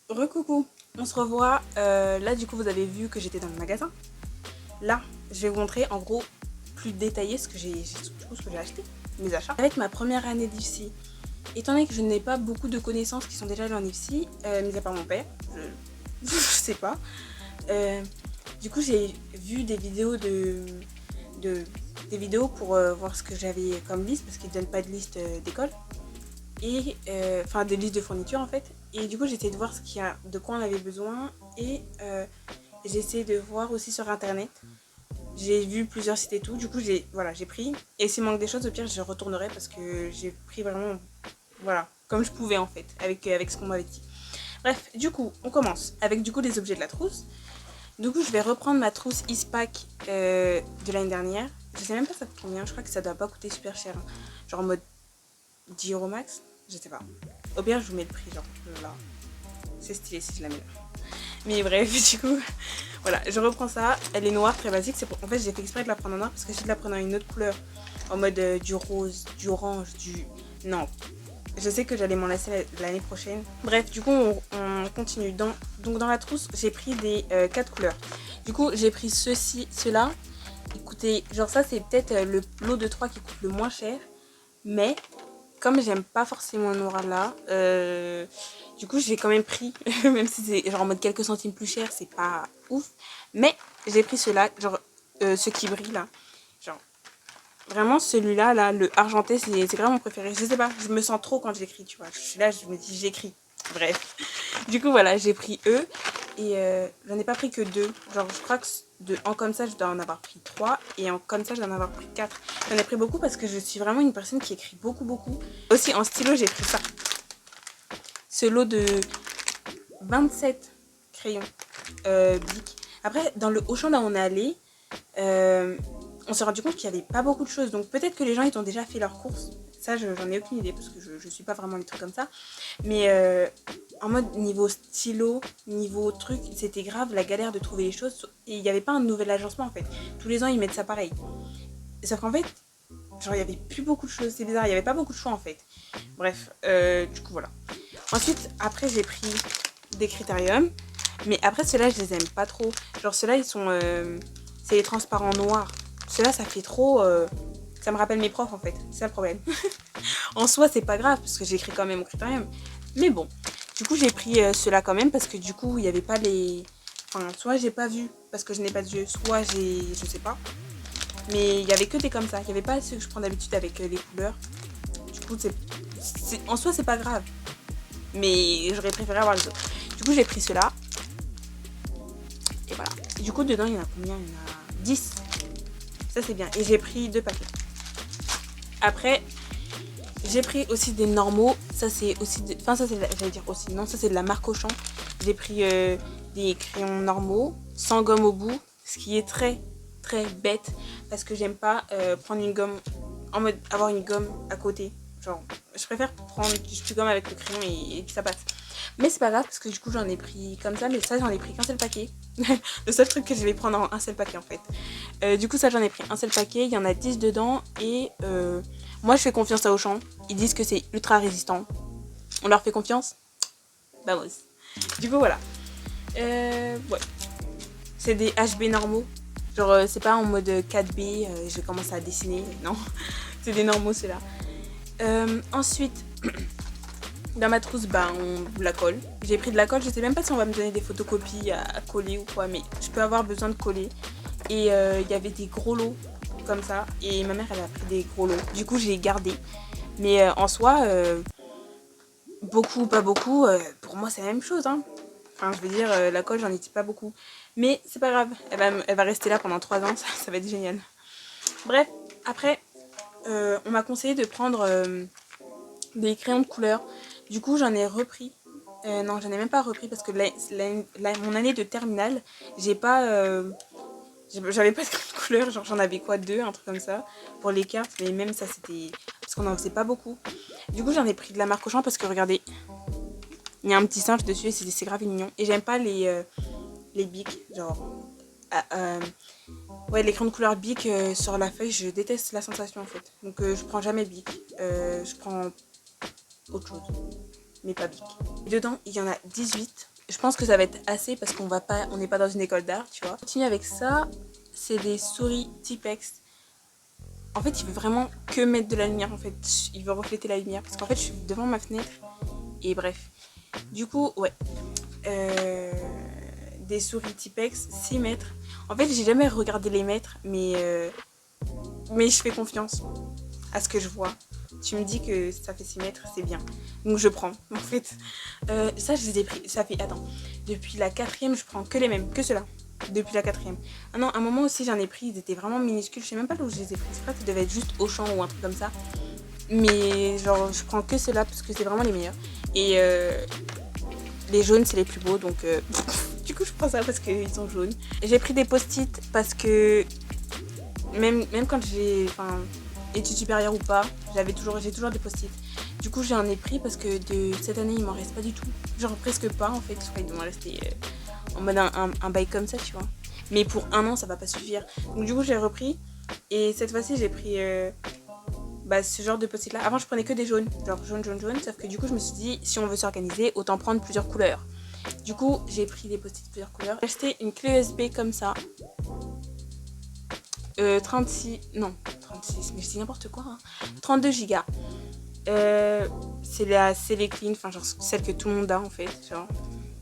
Recoucou, on se revoit. Là du coup vous avez vu que j'étais dans le magasin. Là je vais vous montrer en gros plus détaillé ce que j'ai acheté, mes achats. Avec ma première année d'IFSI, étant donné que je n'ai pas beaucoup de connaissances qui sont déjà allées en IFSI, mis à part mon père, je sais pas. Du coup j'ai vu des vidéos des vidéos pour voir ce que j'avais comme liste parce qu'ils ne donnent pas de liste d'école. Et enfin des listes de fournitures en fait, et du coup j'ai essayé de voir de quoi on avait besoin, et j'ai essayé de voir aussi sur internet, j'ai vu plusieurs sites et tout, du coup j'ai pris, et s'il manque des choses au pire je retournerai parce que j'ai pris vraiment comme je pouvais en fait avec ce qu'on m'avait dit. Bref, du coup on commence avec du coup les objets de la trousse. Du coup je vais reprendre ma trousse Eastpak de l'année dernière, je sais même pas ça coûte combien, je crois que ça doit pas coûter super cher, hein. Genre en mode 10€ max, je sais pas. Au pire, je vous mets le prix, genre là. C'est stylé si je la mets là. Mais bref, du coup, voilà, je reprends ça. Elle est noire, très basique. En fait, j'ai fait exprès de la prendre en noir parce que si je la prenais en une autre couleur, en mode du rose, du orange, non. Je sais que j'allais m'en lasser l'année prochaine. Bref, du coup, on continue. Donc, dans la trousse, j'ai pris des 4 couleurs. Du coup, j'ai pris ceux-là. Écoutez, genre ça, c'est peut-être le lot de 3 qui coûte le moins cher. Mais comme j'aime pas forcément le noir là, du coup j'ai quand même pris, même si c'est genre en mode quelques centimes plus cher, c'est pas ouf. Mais j'ai pris ceux-là, genre ce qui brille là. Genre vraiment celui-là, là, le argenté, c'est vraiment mon préféré. Je sais pas, je me sens trop quand j'écris, tu vois. Je suis là, je me dis j'écris. Bref. Du coup voilà, j'ai pris eux. Et j'en ai pas pris que 2. Genre je crois que en comme ça je dois en avoir pris 3. Et en comme ça je dois en avoir pris 4. J'en ai pris beaucoup parce que je suis vraiment une personne qui écrit beaucoup. Aussi en stylo j'ai pris ça. Ce lot de 27 crayons Bic. Après dans le Auchan là où on est allé, on s'est rendu compte qu'il n'y avait pas beaucoup de choses. Donc peut-être que les gens ils ont déjà fait leurs courses. Ça j'en ai aucune idée parce que je suis pas vraiment les trucs comme ça. Mais en mode niveau stylo, niveau truc, c'était grave la galère de trouver les choses. Et il n'y avait pas un nouvel agencement en fait. Tous les ans ils mettent ça pareil. Sauf qu'en fait, genre il n'y avait plus beaucoup de choses. C'est bizarre, il n'y avait pas beaucoup de choix en fait. Bref, du coup voilà. Ensuite, après j'ai pris des critériums. Mais après ceux-là je les aime pas trop. Genre ceux-là ils sont... c'est les transparents noirs. Ceux-là ça fait trop... ça me rappelle mes profs en fait. C'est ça le problème. En soi c'est pas grave parce que j'écris quand même au critérium. Mais bon, du coup j'ai pris ceux-là quand même parce que du coup il n'y avait pas les... Enfin, soit j'ai pas vu parce que je n'ai pas de yeux, soit je sais pas. Mais il y avait que des comme ça, il n'y avait pas ceux que je prends d'habitude avec les couleurs. Du coup en soi c'est pas grave. Mais j'aurais préféré avoir les autres. Du coup j'ai pris ceux-là. Et voilà. Et du coup dedans il y en a combien? Il y en a 10. Ça c'est bien. Et j'ai pris 2 paquets. Après... J'ai pris aussi des normaux, ça c'est aussi, enfin ça c'est, j'allais dire aussi, non ça c'est de la marque Auchan. J'ai pris des crayons normaux, sans gomme au bout, ce qui est très bête parce que j'aime pas prendre une gomme, en mode avoir une gomme à côté. Genre, je préfère prendre du gomme avec le crayon et puis ça passe. Mais c'est pas grave parce que du coup j'en ai pris comme ça, mais ça j'en ai pris qu'un seul paquet. Le seul truc que je vais prendre en un seul paquet en fait. Du coup ça j'en ai pris un seul paquet, il y en a 10 dedans et... moi je fais confiance à Auchan, ils disent que c'est ultra résistant. On leur fait confiance? Vamos. Du coup voilà. Ouais. C'est des HB normaux. Genre, c'est pas en mode 4B, je commence à dessiner. Non, c'est des normaux, ceux-là. Ensuite, dans ma trousse, on la colle. J'ai pris de la colle. Je sais même pas si on va me donner des photocopies à coller ou quoi, mais je peux avoir besoin de coller. Et il y avait des gros lots comme ça. Et ma mère, elle a pris des gros lots. Du coup, j'ai gardé. Mais en soi, beaucoup ou pas beaucoup, pour moi, c'est la même chose, hein. Enfin, je veux dire, la colle, j'en utilise pas beaucoup. Mais c'est pas grave, elle va rester là pendant 3 ans, ça va être génial. Bref, après, on m'a conseillé de prendre des crayons de couleur. Du coup, j'en ai repris. Non, j'en ai même pas repris parce que mon année de terminale, j'avais pas de crayons de couleur. Genre, j'en avais quoi, 2, un truc comme ça, pour les cartes. Mais même ça, c'était... Parce qu'on en faisait pas beaucoup. Du coup, j'en ai pris de la marque Auchan parce que, regardez, il y a un petit singe dessus et c'est grave mignon. Et j'aime pas les bics, genre... ouais, les crayons de couleur bic sur la feuille, je déteste la sensation en fait. Donc je prends jamais bic. Je prends autre chose, mais pas bic. Dedans, il y en a 18. Je pense que ça va être assez parce qu'on n'est pas dans une école d'art, tu vois. On continue avec ça. C'est des souris Tipex. En fait, il veut vraiment que mettre de la lumière en fait. Il veut refléter la lumière parce qu'en fait, je suis devant ma fenêtre. Et bref. Du coup, ouais. Des souris Tipex 6 mètres. En fait, j'ai jamais regardé les mètres, mais je fais confiance à ce que je vois. Tu me dis que ça fait 6 mètres, c'est bien. Donc je prends, en fait. Ça, je les ai pris. Ça fait, attends, depuis la 4e, je prends que les mêmes, que ceux-là. Depuis la 4e. Ah non, un moment aussi, j'en ai pris, ils étaient vraiment minuscules. Je sais même pas d'où je les ai pris. Je crois que ça devait être juste Auchan ou un truc comme ça. Mais genre, je prends que ceux-là parce que c'est vraiment les meilleurs. Et les jaunes, c'est les plus beaux, donc... Du coup, je prends ça parce qu'ils sont jaunes. J'ai pris des post-it parce que même quand j'ai études supérieures ou pas, j'ai toujours des post-it. Du coup, j'en ai pris parce que de cette année, il m'en reste pas du tout. Genre presque pas en fait. Je crois qu'il m'en restait en mode un bail comme ça, tu vois. Mais pour 1 an, ça va pas suffire. Donc du coup, j'ai repris. Et cette fois-ci, j'ai pris ce genre de post-it là. Avant, je prenais que des jaunes. Genre jaune. Sauf que du coup, je me suis dit, si on veut s'organiser, autant prendre plusieurs couleurs. Du coup, j'ai pris des post-it plusieurs couleurs. J'ai acheté une clé USB comme ça. 36, mais je dis n'importe quoi. Hein. 32 Go. C'est la Clean, enfin genre celle que tout le monde a en fait. Genre.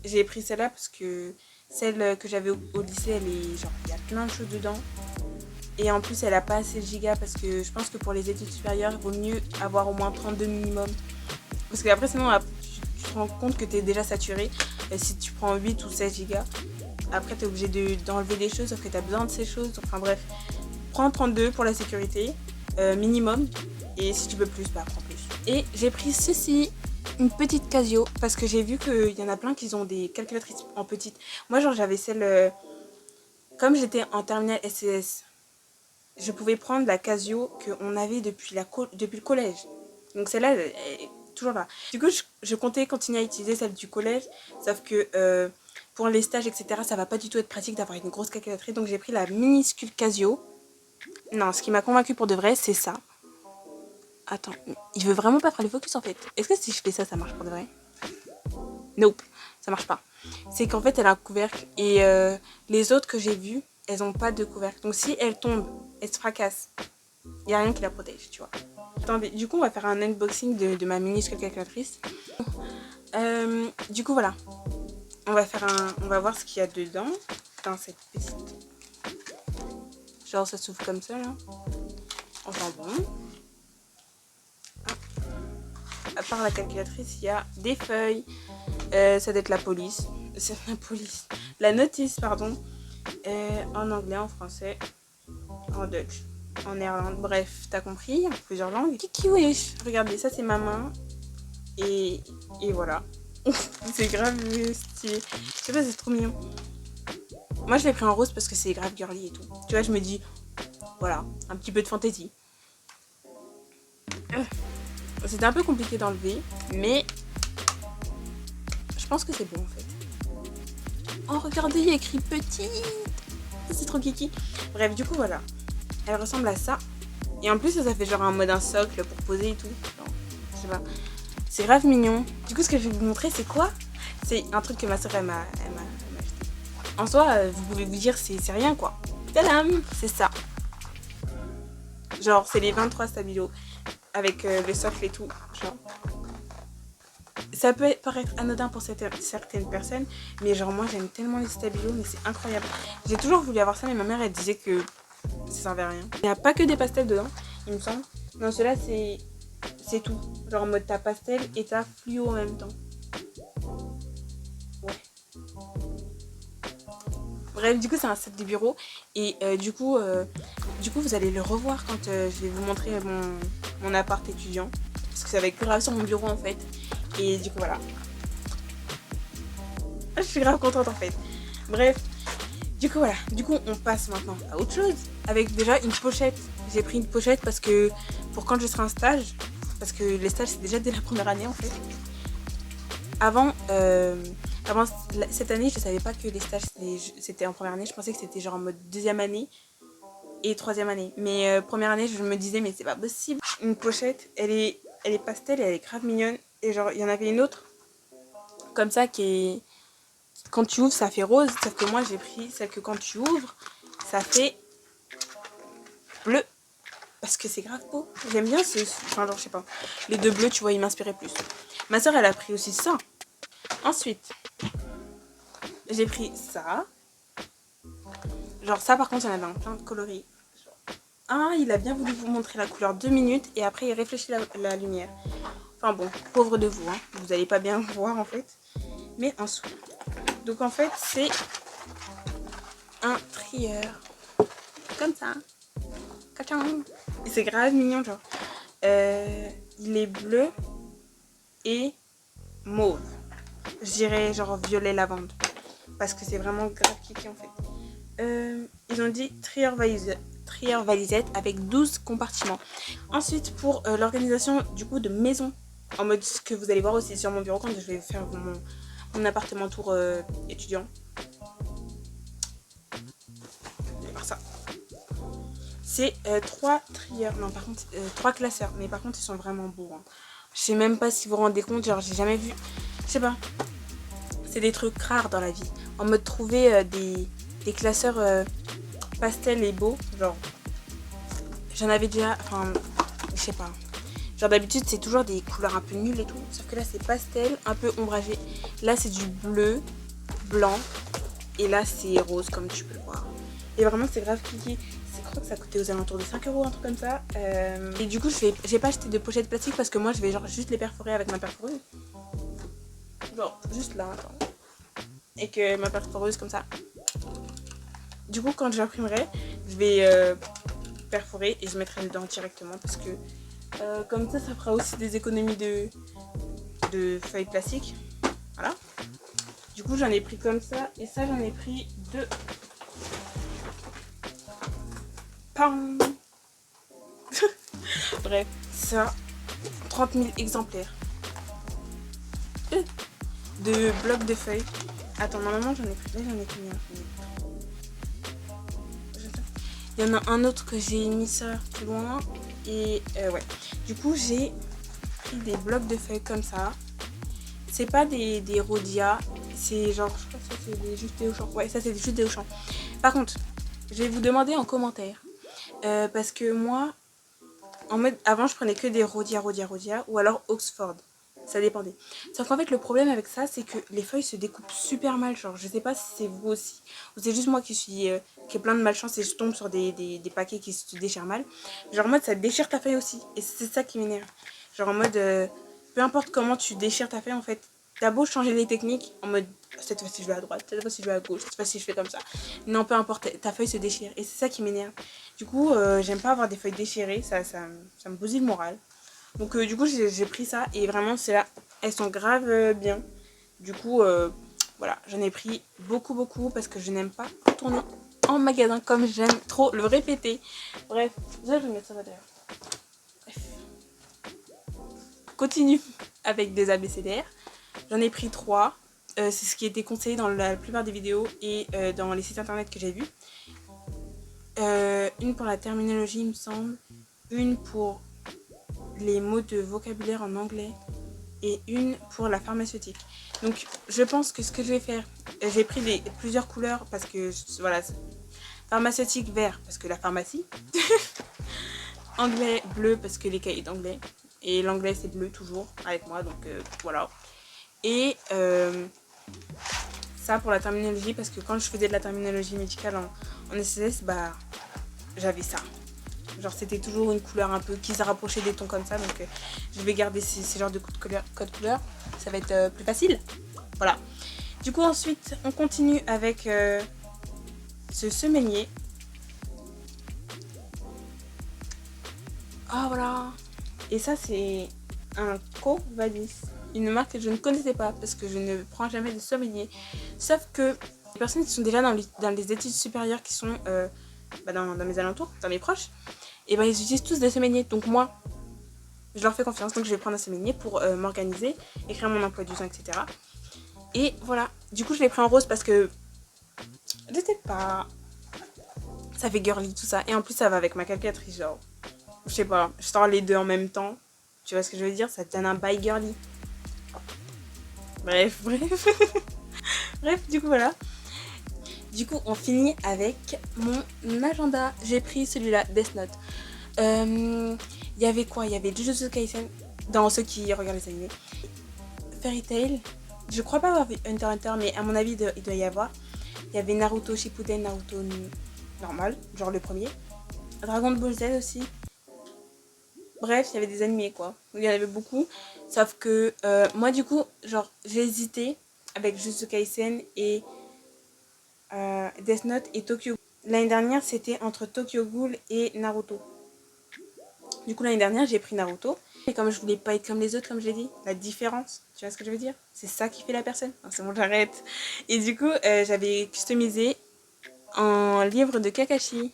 J'ai pris celle-là parce que celle que j'avais au lycée, elle est genre, il y a plein de choses dedans. Et en plus, elle a pas assez de gigas parce que je pense que pour les études supérieures, il vaut mieux avoir au moins 32 minimum. Parce qu'après, sinon, tu te rends compte que tu es déjà saturé. Et si tu prends 8 ou 16 gigas, après tu es obligé d'enlever des choses, sauf que tu as besoin de ces choses. Enfin bref, prends 32 pour la sécurité, minimum. Et si tu veux plus, prends plus. Et j'ai pris ceci, une petite Casio, parce que j'ai vu qu'il y en a plein qui ont des calculatrices en petite. Moi, genre, j'avais celle... comme j'étais en terminale SCS, je pouvais prendre la Casio qu'on avait depuis le collège. Donc celle-là, elle est toujours là. Du coup, je comptais continuer à utiliser celle du collège, sauf que pour les stages, etc., ça va pas du tout être pratique d'avoir une grosse calculatrice. Donc j'ai pris la minuscule Casio. Non, ce qui m'a convaincue pour de vrai, c'est ça. Attends, il veut vraiment pas faire le focus en fait. Est-ce que si je fais ça, ça marche pour de vrai? Nope, ça marche pas. C'est qu'en fait, elle a un couvercle et les autres que j'ai vues, elles ont pas de couvercle. Donc si elle tombe, elle se fracasse. Il y a rien qui la protège, tu vois. Attendez, du coup, on va faire un unboxing de ma minuscule calculatrice. Du coup, voilà. On va voir ce qu'il y a dedans. Dans cette petite... Genre, ça s'ouvre comme ça, là. Enfin bon. À part la calculatrice, il y a des feuilles. Ça doit être la police. C'est la police. La notice, pardon. En anglais, en français, en Dutch, en néerlandais. Bref, t'as compris, en plusieurs langues. Kiki wish. Regardez, ça c'est ma main. Et voilà. C'est grave stylé. Je sais pas, c'est trop mignon. Moi, je l'ai pris en rose parce que c'est grave girly et tout. Tu vois, je me dis, voilà, un petit peu de fantaisie. C'était un peu compliqué d'enlever, mais je pense que c'est bon en fait. Oh, regardez, il y a écrit petite. C'est trop kiki. Bref, du coup, voilà. Elle ressemble à ça. Et en plus, ça fait genre un mode un socle pour poser et tout. Non, je sais pas. C'est grave mignon. Du coup, ce que je vais vous montrer, c'est quoi? C'est un truc que ma soeur, elle m'a acheté. En soi, vous pouvez vous dire c'est rien quoi. Tadam, c'est ça. Genre c'est les 23 stabilos avec le socle et tout. Genre. Ça peut paraître anodin pour certaines personnes, mais genre moi j'aime tellement les stabilos, mais c'est incroyable. J'ai toujours voulu avoir ça, mais ma mère elle disait que ça servait à rien. Il n'y a pas que des pastels dedans, il me semble. Non, ceux-là c'est tout. Genre en mode t'as pastel et t'as fluo en même temps. Ouais. Bref, du coup c'est un set de bureau et du coup vous allez le revoir quand je vais vous montrer mon appart étudiant. Parce que ça va être grave sur mon bureau en fait. Et du coup voilà. Je suis grave contente en fait. Bref, du coup voilà. Du coup on passe maintenant à autre chose. Avec déjà une pochette. J'ai pris une pochette parce que pour quand je serai en stage. Parce que les stages c'est déjà dès la première année en fait. Avant cette année je savais pas que les stages c'était en première année. Je pensais que c'était genre en mode deuxième année et troisième année. Mais première année je me disais mais c'est pas possible. Une pochette elle est pastel et elle est grave mignonne. Et genre il y en avait une autre comme ça qui est... Quand tu ouvres ça fait rose. Sauf que moi j'ai pris celle que quand tu ouvres ça fait bleu. Parce que c'est grave beau. J'aime bien ce... Enfin genre je sais pas. Les deux bleus tu vois ils m'inspiraient plus. Ma soeur elle a pris aussi ça. Ensuite j'ai pris ça. Genre ça par contre il y en avait un plein de coloris. Ah il a bien voulu vous montrer la couleur 2 minutes. Et après il réfléchit la lumière. Enfin bon, pauvre de vous, hein. Vous allez pas bien voir en fait. Mais en soi. Donc en fait c'est un trieur. Comme ça. Cachan. Et c'est grave mignon genre. Il est bleu et mauve. Je dirais genre violet lavande. Parce que c'est vraiment grave kiki en fait. Ils ont dit trieur valisette avec 12 compartiments. Ensuite pour l'organisation du coup de maison. En mode ce que vous allez voir aussi sur mon bureau quand je vais faire mon appartement tour étudiant. Vous allez voir ça. C'est 3 trieurs, non par contre 3 classeurs, mais par contre ils sont vraiment beaux. Hein. Je sais même pas si vous vous rendez compte, genre j'ai jamais vu, je sais pas, c'est des trucs rares dans la vie. En mode trouver des classeurs pastel et beaux, genre j'en avais déjà, enfin je sais pas. Genre d'habitude c'est toujours des couleurs un peu nulles et tout, sauf que là c'est pastel, un peu ombragé. Là c'est du bleu, blanc, et là c'est rose comme tu peux le voir. Et vraiment c'est grave kiki. Je crois que ça coûtait aux alentours de 5 €, un truc comme ça. Et du coup j'ai pas acheté de pochette plastique parce que moi je vais genre juste les perforer avec ma perforeuse. Genre juste là, attends. Et que ma perforeuse comme ça. Du coup quand j'imprimerai, je vais perforer et je mettrai dedans directement parce que comme ça fera aussi des économies de feuilles plastiques. Voilà. Du coup j'en ai pris comme ça et ça j'en ai pris deux. Pam. Bref, ça 30 000 exemplaires de blocs de feuilles. Attends, normalement j'en ai pris. Là j'en ai pris il y en a un autre que j'ai mis ça plus loin. Et ouais. Du coup j'ai pris des blocs de feuilles comme ça. C'est pas des rhodia. C'est genre, je crois que ça c'est juste des Auchan. Ouais, ça c'est juste des Auchan. Par contre, je vais vous demander en commentaire. Parce que moi, en mode, avant je prenais que des rhodia ou alors Oxford. Ça dépendait. Sauf qu'en fait le problème avec ça c'est que les feuilles se découpent super mal. Genre je sais pas si c'est vous aussi ou c'est juste moi qui ai plein de malchance et je tombe sur des paquets qui se déchirent mal. Genre en mode ça déchire ta feuille aussi et c'est ça qui m'énerve. Genre en mode peu importe comment tu déchires ta feuille en fait. T'as beau changer les techniques en mode cette fois-ci je vais à droite, cette fois-ci je vais à gauche, cette fois-ci je fais comme ça. Non peu importe, ta feuille se déchire et c'est ça qui m'énerve. Du coup j'aime pas avoir des feuilles déchirées, ça me bousille le moral. Donc du coup j'ai pris ça et vraiment c'est là, elles sont grave bien. Du coup voilà, j'en ai pris beaucoup parce que je n'aime pas tourner en magasin comme j'aime trop le répéter. Bref, déjà je vais mettre ça derrière. Bref. Continue avec des abécédaires. J'en ai pris 3. C'est ce qui était conseillé dans la plupart des vidéos et dans les sites internet que j'ai vus. Une pour la terminologie il me semble. Une pour les mots de vocabulaire en anglais. et une pour la pharmaceutique. Donc je pense que ce que je vais faire, j'ai pris plusieurs couleurs parce que voilà, pharmaceutique vert parce que la pharmacie, anglais bleu parce que les cahiers d'anglais, et l'anglais c'est bleu toujours avec moi, donc voilà. Et ça pour la terminologie, parce que quand je faisais de la terminologie médicale en SSS, bah j'avais ça. Genre c'était toujours une couleur un peu qui se rapprochait des tons comme ça, donc je vais garder ces genres de code couleur, ça va être plus facile. Voilà. Du coup ensuite on continue avec ce semainier. Ah voilà. Et ça c'est un Co Vadis, une marque que je ne connaissais pas parce que je ne prends jamais de semainier. Sauf que les personnes qui sont déjà dans les études supérieures, qui sont dans mes alentours, dans mes proches, et ben ils utilisent tous des semainiers. Donc moi, je leur fais confiance, donc je vais prendre un semainier pour m'organiser, écrire mon emploi du temps, etc. Et voilà. Du coup je l'ai pris en rose parce que je sais pas, ça fait girly tout ça, et en plus ça va avec ma calculatrice, genre je sais pas, je sors les deux en même temps. Tu vois ce que je veux dire? Ça te donne un bail girly. Bref. Bref, du coup, voilà. Du coup, on finit avec mon agenda. J'ai pris celui-là, Death Note. Il y avait quoi? Il y avait Jujutsu Kaisen, dans ceux qui regardent les animés. Fairy Tail. Je crois pas avoir vu Hunter x Hunter, mais à mon avis, il doit y avoir. Il y avait Naruto Shippuden, Naruto normal, genre le premier. Dragon Ball Z aussi. Bref, il y avait des animés quoi. Il y en avait beaucoup. Sauf que moi du coup, genre j'ai hésité avec Jujutsu Kaisen et Death Note et Tokyo. L'année dernière c'était entre Tokyo Ghoul et Naruto. Du coup l'année dernière j'ai pris Naruto. Et comme je voulais pas être comme les autres, comme j'ai dit, la différence, tu vois ce que je veux dire? C'est ça qui fait la personne. Non, c'est bon, j'arrête. Et du coup j'avais customisé en livre de Kakashi.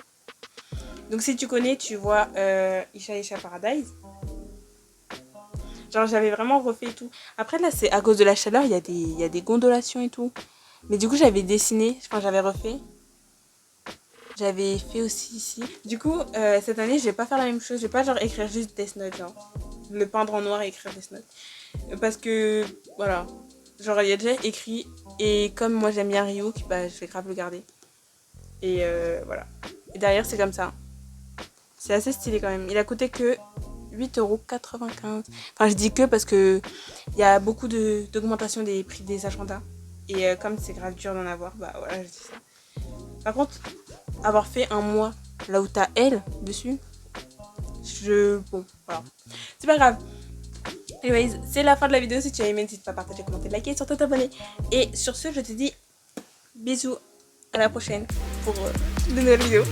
Donc si tu connais, tu vois Isha Isha Paradise. Genre j'avais vraiment refait tout. Après là c'est à cause de la chaleur, il y a des gondolations et tout. Mais du coup j'avais dessiné, enfin j'avais refait. J'avais fait aussi ici. Du coup cette année je vais pas faire la même chose. Je vais pas genre écrire juste Death Note, genre. Le peindre en noir et écrire Death Note. Parce que voilà. Genre il y a déjà écrit. Et comme moi j'aime bien Ryuk, bah je vais grave le garder. Et voilà. Et derrière c'est comme ça. C'est assez stylé quand même. Il a coûté que 8,95 €. Enfin, je dis que parce que il y a beaucoup d'augmentation des prix des agendas. Et comme c'est grave dur d'en avoir, bah voilà, je dis ça. Par contre, avoir fait un mois là où t'as elle dessus, bon, voilà. C'est pas grave. Anyways, c'est la fin de la vidéo. Si tu as aimé, n'hésite pas à partager, commenter, liker, surtout t'abonner. Et sur ce, je te dis bisous. À la prochaine pour de nouvelles vidéos.